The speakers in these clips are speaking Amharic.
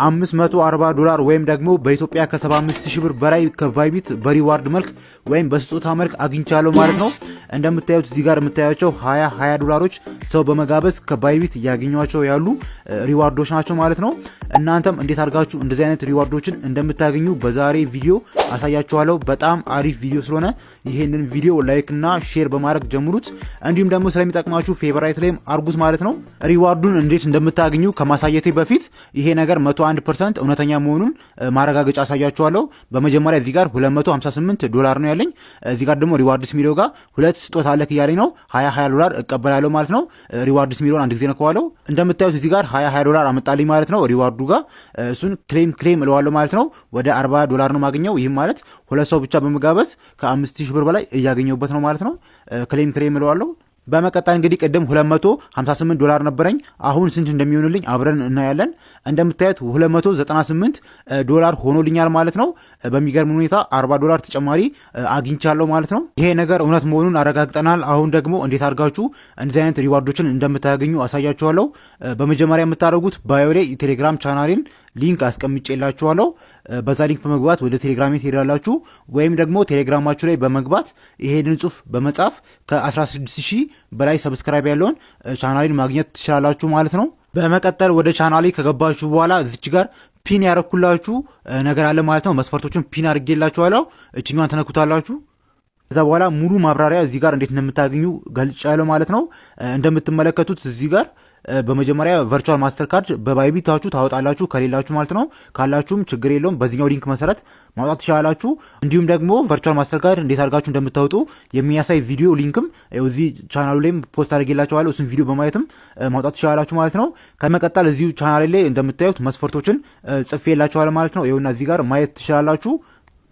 $540 ወይም ደግሞ በኢትዮጵያ ከ75000 ብር በላይ ከባይቢት በሪዋርድ መልክ ወይም በስጦታ መልክ አግኝቻለሁ ማለት ነው። እንደምታዩት እዚህ ጋር የምታያቸው $20 ሰው በመጋበዝ ከባይቢት እያገኟቸው ያሉ ሪዋርዶች ናቸው ማለት ነው። እናንተም እንዴት አድርጋችሁ እንደዚህ አይነት ሪዋርዶችን እንደምታገኙ በዛሬ ቪዲዮ አሳያችኋለሁ። በጣም አሪፍ ቪዲዮ ስለሆነ ይሄንን ቪዲዮ ላይክ እና ሼር በማድረግ ጀምሩት። እንዲሁም ደግሞ ስለሚጠቅማችሁ ፌቨራይት ላይም አርጉት ማለት ነው። ሪዋርዱን እንዴት እንደምታገኙ ከማሳየቴ በፊት ይሄ ነገር 101% እውነተኛ መሆኑን ማረጋገጫ አሳያችኋለሁ። በመጀመሪያ እዚህ ጋር $258 ነው ያለኝ። እዚህ ጋር ደግሞ ሪዋርድስ ሚሊዮ ጋር ሁለት ስጦታ አለክ እያለኝ ነው። $20 እቀበላለሁ ማለት ነው። ሪዋርድስ ሚሊዮን አንድ ጊዜ ነካዋለሁ። እንደምታዩት እዚህ ጋር $20 አመጣልኝ ማለት ነው ሪዋርዱ ጋር። እሱን ክሌም እለዋለሁ ማለት ነው። ወደ $40 ነው ማገኘው። ይህም ማለት ሁለት ሰው ብቻ በመጋበዝ ከ5000 ብር በላይ እያገኘሁበት ነው ማለት ነው። ክሌም እለዋለሁ። በመቀጠል እንግዲህ ቅድም $258 ነበረኝ። አሁን ስንት እንደሚሆንልኝ አብረን እናያለን። እንደምታዩት $298 ሆኖልኛል ማለት ነው። በሚገርም ሁኔታ $40 ተጨማሪ አግኝቻለሁ ማለት ነው። ይሄ ነገር እውነት መሆኑን አረጋግጠናል። አሁን ደግሞ እንዴት አድርጋችሁ እንደዚህ አይነት ሪዋርዶችን እንደምታገኙ አሳያችኋለሁ። በመጀመሪያ የምታደርጉት ባዮ ላይ የቴሌግራም ቻናሌን ሊንክ አስቀምጬላችኋለሁ። በዛ ሊንክ በመግባት ወደ ቴሌግራም ትሄዳላችሁ፣ ወይም ደግሞ ቴሌግራማችሁ ላይ በመግባት ይሄንን ጽሁፍ በመጻፍ ከ16000 በላይ ሰብስክራይብ ያለውን ቻናሌን ማግኘት ትችላላችሁ ማለት ነው። በመቀጠል ወደ ቻናሌ ከገባችሁ በኋላ እዚች ጋር ፒን ያረኩላችሁ ነገር አለ ማለት ነው። መስፈርቶችን ፒን አድርጌላችኋለሁ። እችኛዋን ተነኩታላችሁ። ከዛ በኋላ ሙሉ ማብራሪያ እዚህ ጋር እንዴት እንደምታገኙ ገልጫለሁ ማለት ነው። እንደምትመለከቱት እዚህ ጋር በመጀመሪያ ቨርቹዋል ማስተር ካርድ በባይቢታችሁ ታወጣላችሁ፣ ከሌላችሁ ማለት ነው። ካላችሁም ችግር የለውም፣ በዚህኛው ሊንክ መሰረት ማውጣት ትችላላችሁ። እንዲሁም ደግሞ ቨርቹዋል ማስተር ካርድ እንዴት አድርጋችሁ እንደምታወጡ የሚያሳይ ቪዲዮ ሊንክም እዚህ ቻናሉ ላይም ፖስት አድርጌላችኋለሁ። እሱን ቪዲዮ በማየትም ማውጣት ትችላላችሁ ማለት ነው። ከመቀጠል እዚሁ ቻናል ላይ እንደምታዩት መስፈርቶችን ጽፌላችኋለሁ ማለት ነው። ይኸውና እዚህ ጋር ማየት ትችላላችሁ።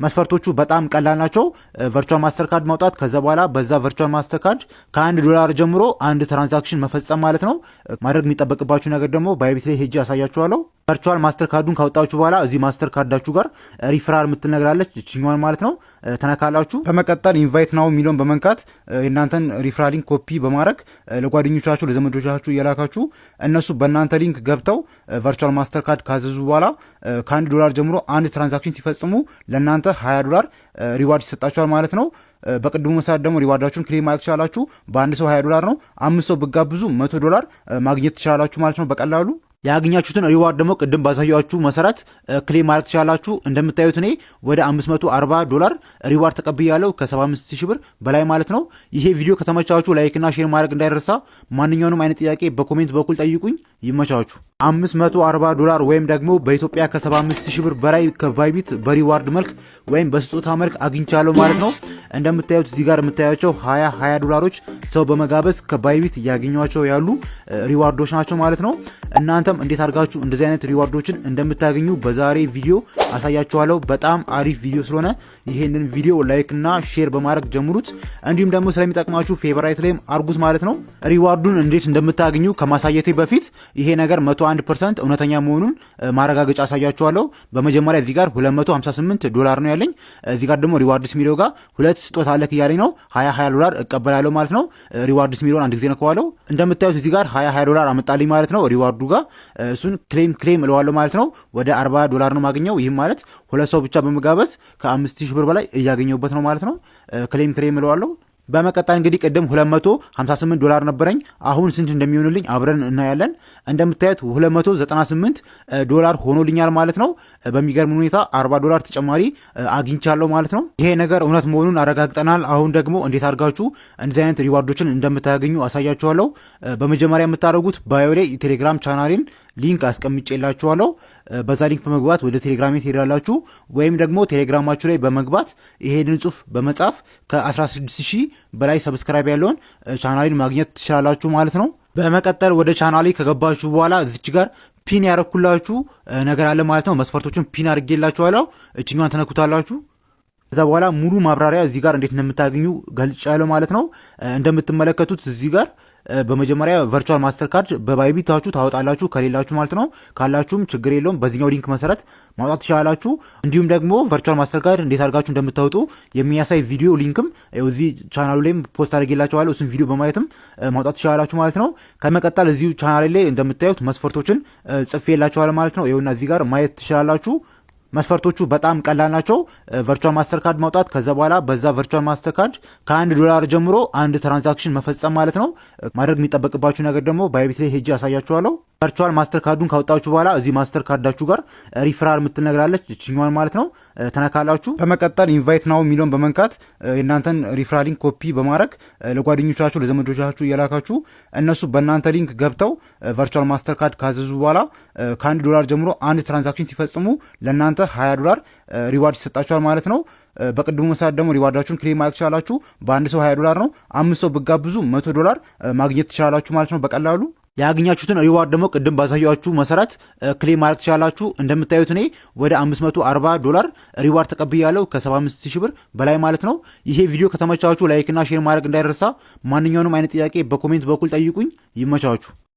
መስፈርቶቹ በጣም ቀላል ናቸው። ቨርቹዋል ማስተር ካርድ ማውጣት፣ ከዛ በኋላ በዛ ቨርቹዋል ማስተር ካርድ $1 ጀምሮ አንድ ትራንዛክሽን መፈጸም ማለት ነው። ማድረግ የሚጠበቅባችሁ ነገር ደግሞ ባይቢት ላይ ሄጄ አሳያችኋለሁ። ቨርቹዋል ማስተር ካርዱን ካወጣችሁ በኋላ እዚህ ማስተር ካርዳችሁ ጋር ሪፈራል የምትነግራለች እችኛዋን ማለት ነው ተነካላችሁ። በመቀጠል ኢንቫይት ናው የሚለውን በመንካት የእናንተን ሪፈራል ሊንክ ኮፒ በማድረግ ለጓደኞቻችሁ ለዘመዶቻችሁ እየላካችሁ እነሱ በእናንተ ሊንክ ገብተው ቨርቹዋል ማስተር ካርድ ካዘዙ በኋላ $1 ጀምሮ አንድ ትራንዛክሽን ሲፈጽሙ ለእናንተ $20 ሪዋርድ ይሰጣችኋል ማለት ነው። በቅድሙ መሰረት ደግሞ ሪዋርዳችሁን ክሌም ማድረግ ትችላላችሁ። በአንድ ሰው $20 ነው። 5 ሰው ብጋብዙ $100 ማግኘት ትችላላችሁ ማለት ነው በቀላሉ። ያገኛችሁትን ሪዋርድ ደግሞ ቅድም ባሳያችሁ መሰረት ክሌም ማድረግ ትችላላችሁ። እንደምታዩት እኔ ወደ $540 ሪዋርድ ተቀብያለሁ ከ75000 ብር በላይ ማለት ነው። ይሄ ቪዲዮ ከተመቻችሁ ላይክና ሼር ማድረግ እንዳይረሳ። ማንኛውንም አይነት ጥያቄ በኮሜንት በኩል ጠይቁኝ። ይመቻችሁ። $540 ወይም ደግሞ በኢትዮጵያ ከ75000 ብር በላይ ከባይቢት በሪዋርድ መልክ ወይም በስጦታ መልክ አግኝቻለሁ ማለት ነው። እንደምታዩት እዚህ ጋር የምታያቸው $20 ሰው በመጋበዝ ከባይቢት እያገኟቸው ያሉ ሪዋርዶች ናቸው ማለት ነው። እናንተም እንዴት አድርጋችሁ እንደዚህ አይነት ሪዋርዶችን እንደምታገኙ በዛሬ ቪዲዮ አሳያችኋለሁ። በጣም አሪፍ ቪዲዮ ስለሆነ ይሄንን ቪዲዮ ላይክ እና ሼር በማድረግ ጀምሩት። እንዲሁም ደግሞ ስለሚጠቅማችሁ ፌቨራይት ላይም አርጉት ማለት ነው። ሪዋርዱን እንዴት እንደምታገኙ ከማሳየቴ በፊት ይሄ ነገር 101% እውነተኛ መሆኑን ማረጋገጫ አሳያችኋለሁ። በመጀመሪያ እዚህ ጋር $258 ነው ያለኝ። እዚህ ጋር ደግሞ ሪዋርድስ ሚሊዮ ጋር ሁለት ስጦታ አለክ እያለኝ ነው። $20 እቀበላለሁ ማለት ነው። ሪዋርድስ ሚሊዮን አንድ ጊዜ ነካዋለሁ። እንደምታዩት እዚህ ጋር $20 አመጣልኝ ማለት ነው ሪዋርዱ ጋር። እሱን ክሌም እለዋለሁ ማለት ነው። ወደ $40 ነው ማገኘው። ይህም ማለት ሁለት ሰው ብቻ በመጋበዝ ከ5000 ብር በላይ እያገኘሁበት ነው ማለት ነው። ክሌም እለዋለሁ። በመቀጠል እንግዲህ ቅድም $258 ነበረኝ። አሁን ስንት እንደሚሆንልኝ አብረን እናያለን። እንደምታዩት $298 ሆኖልኛል ማለት ነው። በሚገርም ሁኔታ $40 ተጨማሪ አግኝቻለሁ ማለት ነው። ይሄ ነገር እውነት መሆኑን አረጋግጠናል። አሁን ደግሞ እንዴት አድርጋችሁ እንደዚህ አይነት ሪዋርዶችን እንደምታገኙ አሳያችኋለሁ። በመጀመሪያ የምታደርጉት ባዮ ላይ የቴሌግራም ቻናሌን ሊንክ አስቀምጬላችኋለሁ። በዛ ሊንክ በመግባት ወደ ቴሌግራም ትሄዳላችሁ፣ ወይም ደግሞ ቴሌግራማችሁ ላይ በመግባት ይሄንን ጽሁፍ በመጻፍ ከ16000 በላይ ሰብስክራይብ ያለውን ቻናሌን ማግኘት ትችላላችሁ ማለት ነው። በመቀጠል ወደ ቻናሌ ከገባችሁ በኋላ እዚች ጋር ፒን ያረኩላችሁ ነገር አለ ማለት ነው። መስፈርቶችን ፒን አድርጌላችኋለሁ። እችኛዋን ተነኩታላችሁ። ከዛ በኋላ ሙሉ ማብራሪያ እዚህ ጋር እንዴት እንደምታገኙ ገልጫለሁ ማለት ነው። እንደምትመለከቱት እዚህ ጋር በመጀመሪያ ቨርቹዋል ማስተር ካርድ በባይቢታችሁ ታወጣላችሁ ከሌላችሁ ማለት ነው። ካላችሁም ችግር የለውም በዚህኛው ሊንክ መሰረት ማውጣት ትችላላችሁ። እንዲሁም ደግሞ ቨርቹዋል ማስተር ካርድ እንዴት አድርጋችሁ እንደምታወጡ የሚያሳይ ቪዲዮ ሊንክም እዚህ ቻናሉ ላይም ፖስት አድርጌላችኋለሁ። እሱን ቪዲዮ በማየትም ማውጣት ትችላላችሁ ማለት ነው። ከመቀጠል እዚሁ ቻናል ላይ እንደምታዩት መስፈርቶችን ጽፌላችኋለሁ ማለት ነው። ይኸውና እዚህ ጋር ማየት ትችላላችሁ። መስፈርቶቹ በጣም ቀላል ናቸው። ቨርቹዋል ማስተር ካርድ ማውጣት፣ ከዛ በኋላ በዛ ቨርቹዋል ማስተር ካርድ $1 ጀምሮ አንድ ትራንዛክሽን መፈጸም ማለት ነው። ማድረግ የሚጠበቅባችሁ ነገር ደግሞ ባይቢት ላይ ሄጄ ያሳያችኋለሁ። ቨርቹዋል ማስተር ካርዱን ካወጣችሁ በኋላ እዚህ ማስተር ካርዳችሁ ጋር ሪፈራል የምትነግራለች እችኛዋን ማለት ነው ተነካላችሁ። በመቀጠል ኢንቫይት ናው የሚለውን በመንካት የእናንተን ሪፈራል ሊንክ ኮፒ በማድረግ ለጓደኞቻችሁ ለዘመዶቻችሁ እየላካችሁ እነሱ በእናንተ ሊንክ ገብተው ቨርቹዋል ማስተር ካርድ ካዘዙ በኋላ $1 ጀምሮ አንድ ትራንዛክሽን ሲፈጽሙ ለእናንተ $20 ሪዋርድ ይሰጣችኋል ማለት ነው። በቅድሙ መሰረት ደግሞ ሪዋርዳችሁን ክሌም ማድረግ ትችላላችሁ። በአንድ ሰው $20 ነው። 5 ሰው ብጋብዙ $100 ማግኘት ትችላላችሁ ማለት ነው በቀላሉ። ያገኛችሁትን ሪዋርድ ደግሞ ቅድም ባሳያችሁ መሰረት ክሌም ማድረግ ትችላላችሁ። እንደምታዩት እኔ ወደ $540 ሪዋርድ ተቀብያለሁ ከ75,000 ብር በላይ ማለት ነው። ይሄ ቪዲዮ ከተመቻችሁ ላይክና ሼር ማድረግ እንዳይረሳ። ማንኛውንም አይነት ጥያቄ በኮሜንት በኩል ጠይቁኝ። ይመቻችሁ።